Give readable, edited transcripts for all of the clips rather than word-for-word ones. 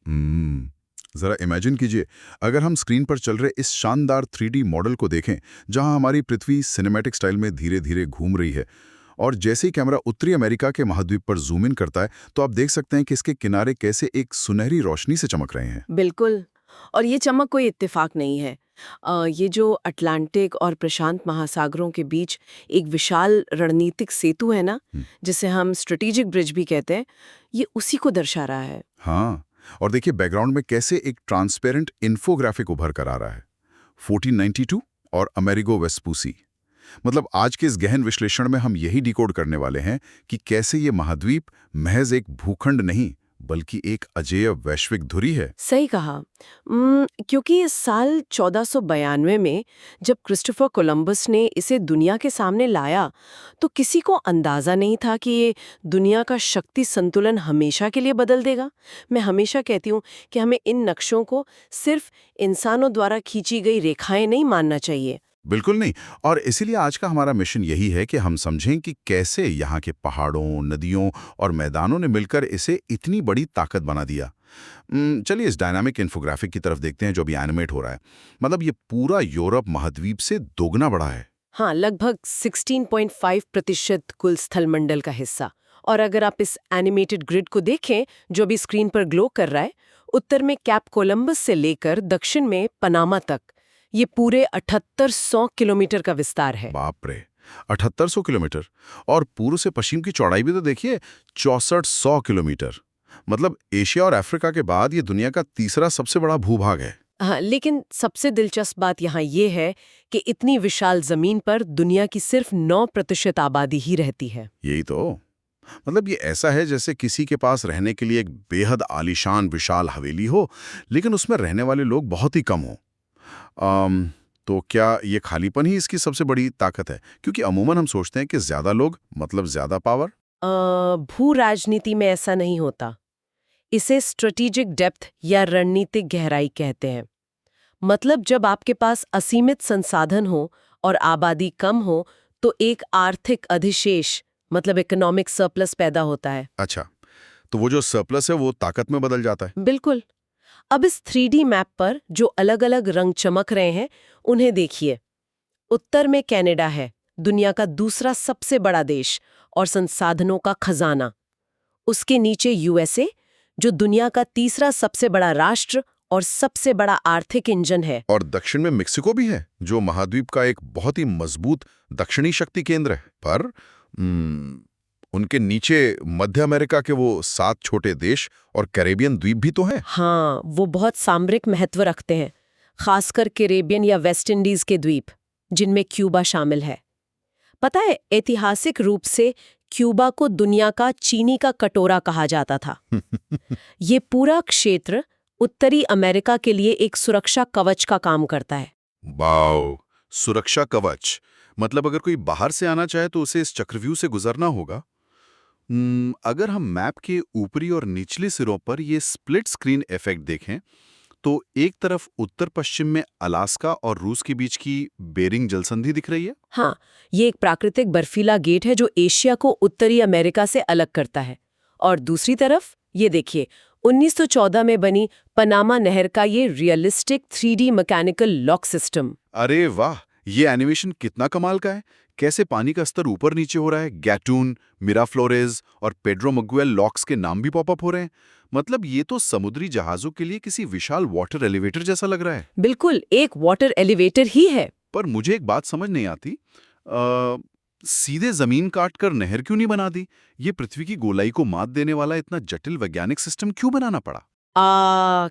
जरा इमेजिन कीजिए, अगर हम स्क्रीन पर चल रहे इस शानदार 3D मॉडल को देखें, जहां हमारी पृथ्वी सिनेमैटिक स्टाइल में धीरे धीरे घूम रही है, और जैसे ही कैमरा उत्तरी अमेरिका के महाद्वीप पर जूम इन करता है, तो आप देख सकते हैं कि इसके किनारे कैसे एक सुनहरी रोशनी से चमक रहे हैं। बिल्कुल। और ये चमक कोई इत्तेफाक नहीं है। ये जो अटलांटिक और प्रशांत महासागरों के बीच एक विशाल रणनीतिक सेतु है ना, हम्म, जिसे हम स्ट्रेटेजिक ब्रिज भी कहते हैं, ये उसी को दर्शा रहा है। हाँ, और देखिए बैकग्राउंड में कैसे एक ट्रांसपेरेंट इन्फोग्राफिक उभर कर आ रहा है। 1492 और अमेरिगो वेस्पूसी। मतलब आज के इस गहन विश्लेषण में हम यही डिकोड करने वाले हैं कि कैसे ये महाद्वीप महज एक भूखंड नहीं, बल्कि एक अजेय वैश्विक धुरी है। सही कहा। क्योंकि इस साल 1492 में जब क्रिस्टोफर कोलंबस ने इसे दुनिया के सामने लाया, तो किसी को अंदाजा नहीं था कि ये दुनिया का शक्ति संतुलन हमेशा के लिए बदल देगा। मैं हमेशा कहती हूँ कि हमें इन नक्शों को सिर्फ इंसानों द्वारा खींची गई रेखाएं नहीं मानना चाहिए। बिल्कुल नहीं। और इसीलिए आज का हमारा मिशन यही है कि हम समझें कि कैसे यहाँ के पहाड़ों, नदियों और मैदानों ने मिलकर इसे इतनी बड़ी ताकत बना दिया। चलिए इस डायनामिक इन्फोग्राफिक की तरफ देखते हैं जो अभी एनिमेट हो रहा है। मतलब ये पूरा यूरोप महाद्वीप से दोगुना बड़ा है। हाँ, लगभग 16.5% कुल स्थलमंडल का हिस्सा। और अगर आप इस एनिमेटेड ग्रिड को देखें जो भी स्क्रीन पर ग्लो कर रहा है, उत्तर में कैप कोलंबस से लेकर दक्षिण में पनामा तक, ये पूरे 7800 किलोमीटर का विस्तार है। बाप रे, 7800 किलोमीटर! और पूर्व से पश्चिम की चौड़ाई भी तो देखिए, 6400 किलोमीटर। मतलब एशिया और अफ्रीका के बाद ये दुनिया का तीसरा सबसे बड़ा भूभाग है। हाँ, लेकिन सबसे दिलचस्प बात यहाँ ये है कि इतनी विशाल जमीन पर दुनिया की सिर्फ 9% आबादी ही रहती है। यही तो। मतलब ये ऐसा है जैसे किसी के पास रहने के लिए एक बेहद आलीशान विशाल हवेली हो, लेकिन उसमें रहने वाले लोग बहुत ही कम हों। तो क्या ये खालीपन ही इसकी सबसे बड़ी ताकत है? क्योंकि अमूमन हम सोचते हैं कि ज्यादा लोग मतलब ज्यादा पावर। भू राजनीति में ऐसा नहीं होता। इसे स्ट्रेटेजिक डेप्थ या रणनीतिक गहराई कहते हैं। मतलब जब आपके पास असीमित संसाधन हो और आबादी कम हो, तो एक आर्थिक अधिशेष मतलब इकोनॉमिक सरप्लस पैदा होता है। अच्छा, तो वो जो सरप्लस है वो ताकत में बदल जाता है। बिल्कुल। अब इस 3D मैप पर जो अलग-अलग रंग चमक रहे हैं, उन्हें देखिए। उत्तर में कनाडा है, दुनिया का दूसरा सबसे बड़ा देश और संसाधनों का खजाना। उसके नीचे यूएसए, जो दुनिया का तीसरा सबसे बड़ा राष्ट्र और सबसे बड़ा आर्थिक इंजन है। और दक्षिण में मेक्सिको भी है, जो महाद्वीप का एक बहुत ही मजबूत दक्षिणी शक्ति केंद्र है। पर उनके नीचे मध्य अमेरिका के वो 7 छोटे देश और कैरेबियन द्वीप भी तो हैं। हाँ, वो बहुत सामरिक महत्व रखते हैं, खासकर कैरेबियन या वेस्ट इंडीज के द्वीप, जिनमें क्यूबा शामिल है। पता है, ऐतिहासिक रूप से क्यूबा को दुनिया का चीनी का कटोरा कहा जाता था। ये पूरा क्षेत्र उत्तरी अमेरिका के लिए एक सुरक्षा कवच का काम करता है। वाओ, सुरक्षा कवच! मतलब अगर कोई बाहर से आना चाहे तो उसे इस चक्रव्यूह से गुजरना होगा। अगर हम मैप के ऊपरी और निचले सिरों पर ये स्प्लिट स्क्रीन इफेक्ट देखें, तो एक तरफ उत्तर पश्चिम में अलास्का और रूस के बीच की बेरिंग जलसंधि दिख रही है। हाँ, ये एक प्राकृतिक बर्फीला गेट है जो एशिया को उत्तरी अमेरिका से अलग करता है। और दूसरी तरफ ये देखिए, 1914 में बनी पनामा नहर का ये realistic 3D mechanical lock system. अरे वाह, ये एनिमेशन कितना कमाल का है! कैसे पानी का स्तर ऊपर नीचे हो रहा है। गैटून, मिराफ्लोरेज और पेड्रो मगुएल लॉक्स के नाम भी पॉपअप हो रहे हैं। मतलब ये तो समुद्री जहाजों के लिए किसी विशाल वाटर एलिवेटर जैसा लग रहा है। बिल्कुल, एक वाटर एलिवेटर ही है। पर मुझे एक बात समझ नहीं आती, सीधे जमीन काटकर नहर क्यों नहीं बना दी? ये पृथ्वी की गोलाई को मात देने वाला इतना जटिल वैज्ञानिक सिस्टम क्यों बनाना पड़ा?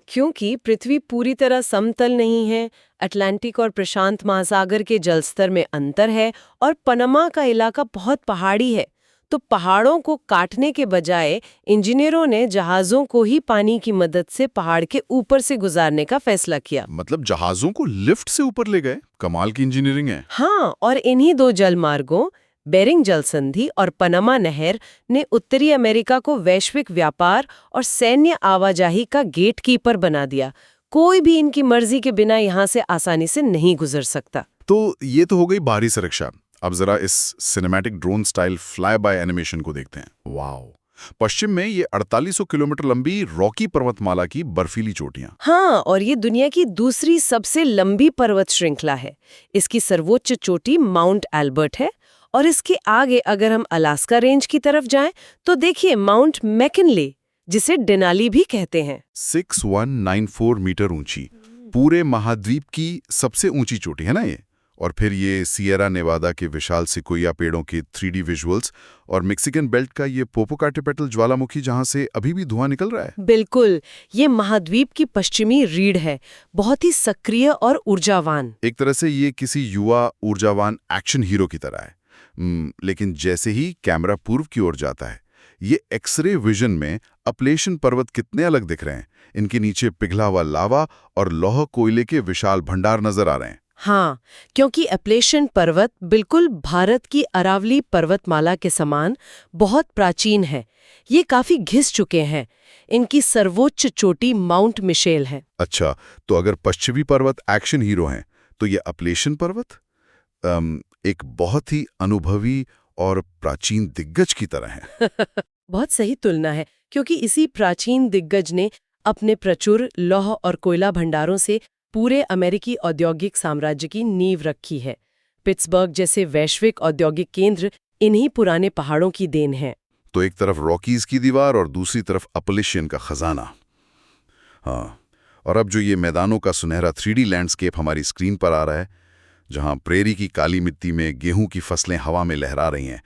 क्योंकि पृथ्वी पूरी तरह समतल नहीं है। अटलांटिक और प्रशांत महासागर के जलस्तर में अंतर है और पनामा का इलाका बहुत पहाड़ी है। तो पहाड़ों को काटने के बजाय इंजीनियरों ने जहाज़ों को ही पानी की मदद से पहाड़ के ऊपर से गुजारने का फैसला किया। मतलब जहाजों को लिफ्ट से ऊपर ले गए। कमाल की इंजीनियरिंग है। हाँ, और इन्हीं दो जलमार्गों बेरिंग जलसंधि और पनामा नहर ने उत्तरी अमेरिका को वैश्विक व्यापार और सैन्य आवाजाही का गेटकीपर बना दिया। कोई भी इनकी मर्जी के बिना यहाँ से आसानी से नहीं गुजर सकता। तो ये तो हो गई बाहरी सुरक्षा। अब जरा इस cinematic drone style fly bye animation को देखते हैं। वाओ, पश्चिम में ये 4800 किलोमीटर लंबी रॉकी पर्वतमाला की बर्फीली चोटियां। हाँ, और ये दुनिया की दूसरी सबसे लंबी पर्वत श्रृंखला है। इसकी सर्वोच्च चोटी माउंट एल्बर्ट है और इसके आगे अगर हम अलास्का रेंज की तरफ जाएं तो देखिए माउंट मैकिनले, जिसे डेनाली भी कहते हैं। 6194 मीटर ऊंची, पूरे महाद्वीप की सबसे ऊंची चोटी है ना ये। और फिर ये सियरा नेवादा के विशाल सिकोया पेड़ों के 3D विजुअल्स और मेक्सिकन बेल्ट का ये पोपोकाटेपेटल ज्वालामुखी जहां से अभी भी धुआं निकल रहा है। बिल्कुल, ये महाद्वीप की पश्चिमी रीढ़ है, बहुत ही सक्रिय और ऊर्जावान। एक तरह से ये किसी युवा ऊर्जावान एक्शन हीरो की तरह है। लेकिन जैसे ही कैमरा पूर्व की ओर जाता है, ये एक्सरे विजन में अपलेशन पर्वत कितने अलग दिख रहे हैं। इनके नीचे पिघला हुआ लावा और लौह कोयले के विशाल भंडार नजर आ रहे हैं। हाँ, क्योंकि अपलेशन पर्वत बिल्कुल भारत की अरावली पर्वतमाला के समान बहुत प्राचीन है। ये काफी घिस चुके हैं। इनकी सर्वोच्च चोटी माउंट मिशेल है। अच्छा, तो अगर पश्चिमी पर्वत एक्शन हीरो हैं, तो ये अपलेशन पर्वत एक बहुत ही अनुभवी और प्राचीन दिग्गज की तरह है। बहुत सही तुलना है, क्योंकि इसी प्राचीन दिग्गज ने अपने प्रचुर लौह और कोयला भंडारों से पूरे अमेरिकी औद्योगिक साम्राज्य की नींव रखी है। पिट्सबर्ग जैसे वैश्विक औद्योगिक केंद्र इन्हीं पुराने पहाड़ों की देन है। तो एक तरफ रॉकीज की दीवार और दूसरी तरफ अपलेशियन का खजाना। हाँ, और अब जो ये मैदानों का सुनहरा 3D लैंडस्केप हमारी स्क्रीन पर आ रहा है, जहां प्रेरी की काली मिट्टी में गेहूं की फसलें हवा में लहरा रही हैं,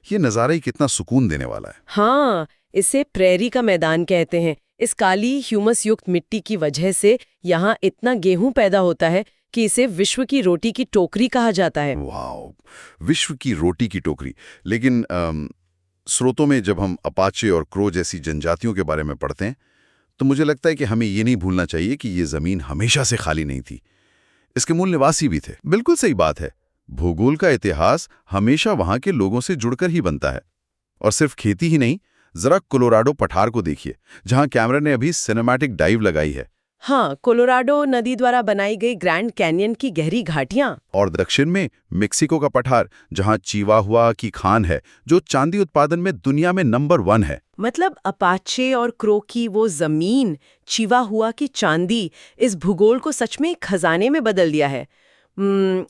ये नज़ारा ही कितना सुकून देने वाला है। हाँ, इसे प्रेरी का मैदान कहते हैं। इस काली ह्यूमस युक्त मिट्टी की वजह से यहाँ इतना गेहूं पैदा होता है कि इसे विश्व की रोटी की टोकरी कहा जाता है। वाह, विश्व की रोटी की टोकरी। लेकिन स्रोतों में जब हम अपाचे और क्रो जैसी जनजातियों के बारे में पढ़ते हैं, तो मुझे लगता है कि हमें ये नहीं भूलना चाहिए कि ये जमीन हमेशा से खाली नहीं थी। इसके मूल निवासी भी थे। बिल्कुल सही बात है। भूगोल का इतिहास हमेशा वहां के लोगों से जुड़कर ही बनता है। और सिर्फ खेती ही नहीं, जरा कोलोराडो पठार को देखिए, जहां कैमरा ने अभी सिनेमैटिक डाइव लगाई है। हाँ, कोलोराडो नदी द्वारा बनाई गई ग्रैंड कैनियन की गहरी घाटियां। और दक्षिण में मेक्सिको का पठार, जहां चिवाहुआ की खान है, जो चांदी उत्पादन में दुनिया में नंबर 1 है। मतलब अपाचे और क्रो की वो जमीन, चिवाहुआ की चांदी, इस भूगोल को सच में एक खजाने में बदल दिया है।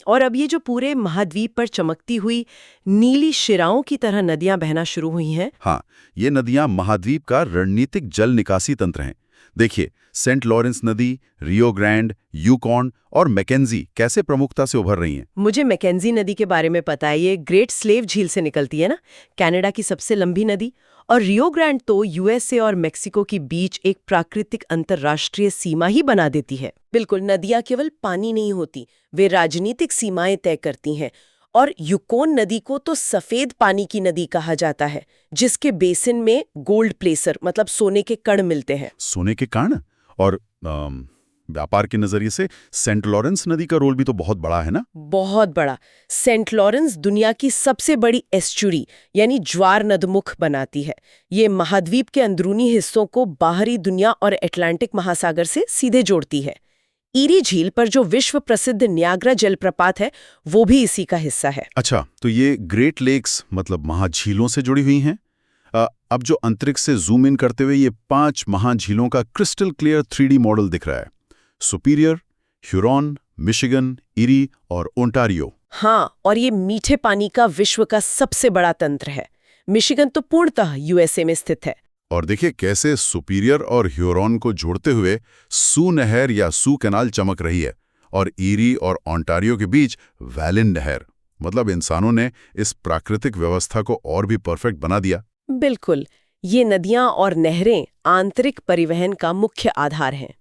और अब ये जो पूरे महाद्वीप पर चमकती हुई नीली शिराओं की तरह नदियां बहना शुरू हुई हैं। हाँ, ये नदियां महाद्वीप का रणनीतिक जल निकासी तंत्र हैं। देखिए, सेंट लॉरेंस नदी, रियो ग्रैंड, यूकॉन और मैकेंजी कैसे प्रमुखता से उभर रही हैं। मुझे मैकेंजी नदी के बारे में पता है। ये ग्रेट स्लेव झील से निकलती है ना, कनाडा की सबसे लंबी नदी। और रियो ग्रैंड तो यूएसए और मेक्सिको के बीच एक प्राकृतिक अंतर्राष्ट्रीय सीमा ही बना देती है। बिल्कुल, नदियां केवल पानी नहीं होती, वे राजनीतिक सीमाएं तय करती हैं। और यूकोन नदी को तो सफेद पानी की नदी कहा जाता है, जिसके बेसिन में गोल्ड प्लेसर मतलब सोने के कण मिलते हैं। सोने के कण? और व्यापार के नजरिए से सेंट लॉरेंस नदी का रोल भी तो बहुत बड़ा है ना? बहुत बड़ा। सेंट लॉरेंस दुनिया की सबसे बड़ी एस्चुरी यानी ज्वार नदमुख बनाती है। ये महाद्वीप के अंदरूनी हिस्सों को बाहरी दुनिया और अटलांटिक महासागर से सीधे जोड़ती है। ईरी झील पर जो विश्व प्रसिद्ध न्याग्रा जलप्रपात है, वो भी इसी का हिस्सा है। अच्छा, तो ये ग्रेट लेक्स मतलब महाझीलों से जुड़ी हुई हैं। अब जो अंतरिक्ष से जूम इन करते हुए ये 5 महाझीलों का क्रिस्टल क्लियर 3D मॉडल दिख रहा है। सुपीरियर, ह्यूरॉन, मिशिगन, इरी और ओंटारियो। हाँ, और ये मीठे पानी का विश्व का सबसे बड़ा तंत्र है। मिशिगन तो पूर्णतः यूएसए में स्थित है। और देखिए कैसे सुपीरियर और ह्यूरॉन को जोड़ते हुए सू नहर या सू कैनाल चमक रही है, और ईरी और ओंटारियो के बीच वैलिन नहर। मतलब इंसानों ने इस प्राकृतिक व्यवस्था को और भी परफेक्ट बना दिया। बिल्कुल, ये नदियां और नहरें आंतरिक परिवहन का मुख्य आधार हैं।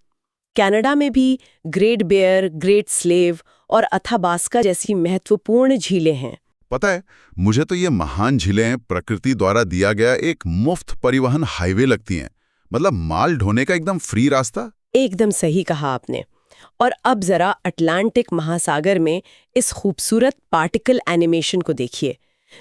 कनाडा में भी ग्रेट बेयर, ग्रेट स्लेव और अथाबास्का जैसी महत्वपूर्ण झीलें हैं। पता है, मुझे तो ये महान झीलें प्रकृति द्वारा दिया गया एक मुफ्त परिवहन हाईवे लगती हैं। मतलब माल ढोने का एकदम फ्री रास्ता। एकदम सही कहा आपने। और अब जरा अटलांटिक महासागर में इस खूबसूरत पार्टिकल एनिमेशन को देखिए,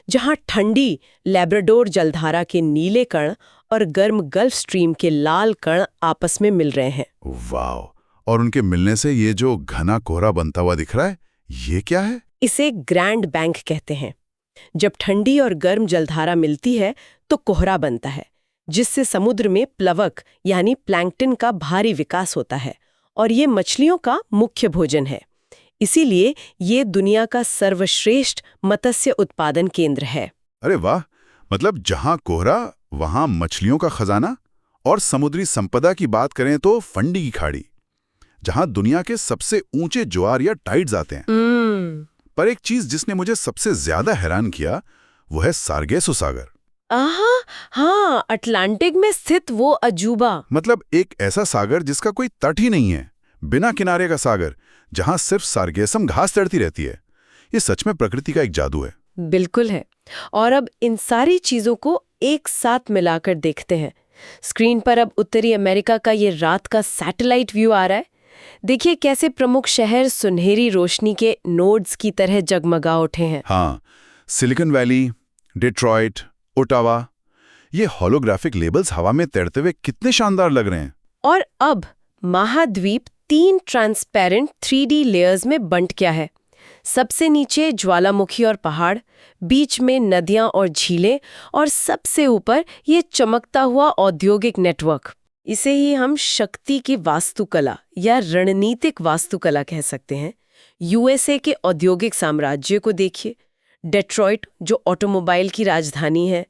जहां ठंडी लैब्राडोर जलधारा के नीले कण और गर्म गल्फ स्ट्रीम के लाल कण आपस में मिल रहे हैं। वाह! और उनके मिलने से ये जो घना कोहरा बनता हुआ दिख रहा है, ये क्या है? इसे ग्रैंड बैंक कहते हैं। जब ठंडी और गर्म जलधारा मिलती है तो कोहरा बनता है। जिससे समुद्र में प्लवक यानी प्लैंकटन का भारी विकास होता है और ये मछलियों का मुख्य भोजन है। इसीलिए ये दुनिया का सर्वश्रेष्ठ मत्स्य उत्पादन केंद्र है। अरे वाह, मतलब जहां कोहरा वहां मछलियों का खजाना। और समुद्री संपदा की बात करें तो फंडी की खाड़ी, जहां दुनिया के सबसे ऊंचे ज्वार या टाइड्स आते हैं। पर एक चीज जिसने मुझे सबसे ज्यादा हैरान किया वो है सार्गेसो सागर। आहा, हाँ, अटलांटिक में स्थित वो अजूबा। मतलब एक ऐसा सागर जिसका कोई तट ही नहीं है, बिना किनारे का सागर, जहां सिर्फ सार्गेसम घास चढ़ती रहती है। ये सच में प्रकृति का एक जादू है। बिल्कुल है। और अब इन सारी चीजों को एक साथ मिलाकर देखते हैं। स्क्रीन पर अब उत्तरी अमेरिका का ये रात का सैटेलाइट व्यू आ रहा है। देखिए कैसे प्रमुख शहर सुनहरी रोशनी के नोड्स की तरह जगमगा उठे हैं। हाँ, सिलिकॉन वैली, डेट्रॉइट, ओटावा, ये होलोग्राफिक लेबल्स हवा में तैरते हुए कितने शानदार लग रहे हैं। और अब महाद्वीप 3 ट्रांसपेरेंट 3D लेयर्स में बंट गया है। सबसे नीचे ज्वालामुखी और पहाड़, बीच में नदियां और झीलें, और सबसे ऊपर ये चमकता हुआ औद्योगिक नेटवर्क। इसे ही हम शक्ति की वास्तुकला या रणनीतिक वास्तुकला कह सकते हैं। यूएसए के औद्योगिक साम्राज्य को देखिए। डेट्रॉइट जो ऑटोमोबाइल की राजधानी है,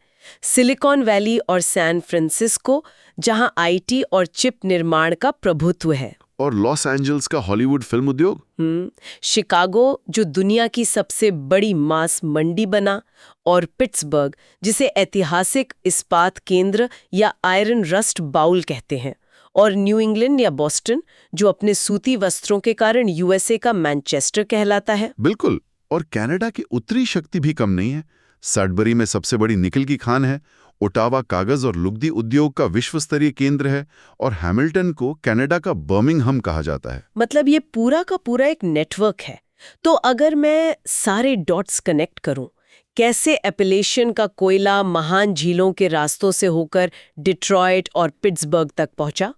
सिलिकॉन वैली और सैन फ्रांसिस्को जहां आईटी और चिप निर्माण का प्रभुत्व है, और लॉस एंजल्स का हॉलीवुड फिल्म उद्योग, शिकागो जो दुनिया की सबसे बड़ी मांस मंडी बना, और पिट्सबर्ग जिसे ऐतिहासिक इस्पात केंद्र या आयरन रस्ट बाउल कहते हैं, और न्यू इंग्लैंड या बॉस्टन जो अपने सूती वस्त्रों के कारण यूएसए का मैनचेस्टर कहलाता है। बिल्कुल। और कनाडा की उत्तरी शक्ति भी कम नहीं है। सडबरी में सबसे बड़ी निकल की खान है, ओटावा कागज और लुगदी उद्योग का विश्व स्तरीय केंद्र है, और हैमिल्टन को कनाडा का बर्मिंघम कहा जाता है। मतलब ये पूरा का पूरा एक नेटवर्क है। तो अगर मैं सारे डॉट्स कनेक्ट करूं, कैसे एपेलेशियन का कोयला महान झीलों के रास्तों से होकर डिट्रॉइट और पिट्सबर्ग तक पहुंचा,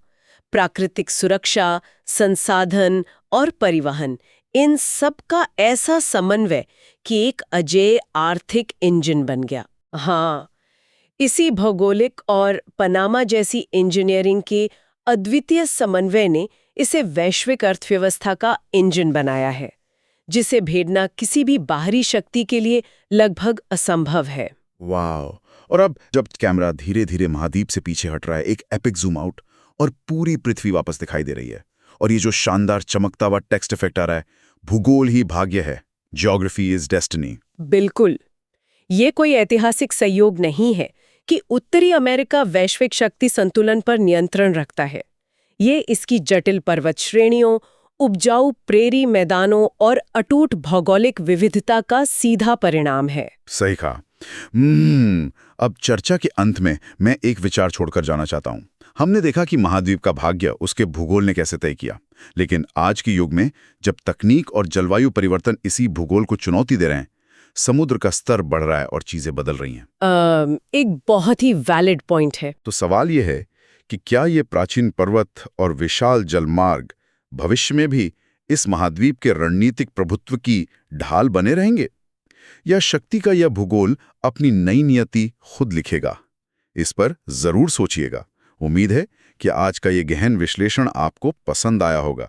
प्राकृतिक सुरक्षा, संसाधन और परिवहन, इन सब का ऐसा समन्वय कि एक अजेय आर्थिक इंजन बन गया। हाँ, इसी भौगोलिक और पनामा जैसी इंजीनियरिंग के अद्वितीय समन्वय ने इसे वैश्विक अर्थव्यवस्था का इंजन बनाया है, जिसे भेदना किसी भी बाहरी शक्ति के लिए लगभग असंभव है। वाह। और अब जब कैमरा धीरे धीरे महाद्वीप से पीछे हट रहा है, एक एपिक जूम आउट, और पूरी पृथ्वी वापस दिखाई दे रही है, और ये जो शानदार चमकता हुआ टेक्स्ट इफेक्ट आ रहा है, भूगोल ही भाग्य है, जियोग्राफी इज डेस्टिनी। बिल्कुल, ये कोई ऐतिहासिक संयोग नहीं है कि उत्तरी अमेरिका वैश्विक शक्ति संतुलन पर नियंत्रण रखता है। ये इसकी जटिल पर्वत श्रेणियों, उपजाऊ प्रेरी मैदानों और अटूट भौगोलिक विविधता का सीधा परिणाम है। सही कहा। अब चर्चा के अंत में मैं एक विचार छोड़कर जाना चाहता हूं। हमने देखा कि महाद्वीप का भाग्य उसके भूगोल ने कैसे तय किया, लेकिन आज के युग में जब तकनीक और जलवायु परिवर्तन इसी भूगोल को चुनौती दे रहे हैं, समुद्र का स्तर बढ़ रहा है और चीजें बदल रही हैं। एक बहुत ही वैलिड पॉइंट है। तो सवाल यह है कि क्या ये प्राचीन पर्वत और विशाल जलमार्ग भविष्य में भी इस महाद्वीप के रणनीतिक प्रभुत्व की ढाल बने रहेंगे, या शक्ति का यह भूगोल अपनी नई नियति खुद लिखेगा? इस पर जरूर सोचिएगा। उम्मीद है कि आज का ये गहन विश्लेषण आपको पसंद आया होगा।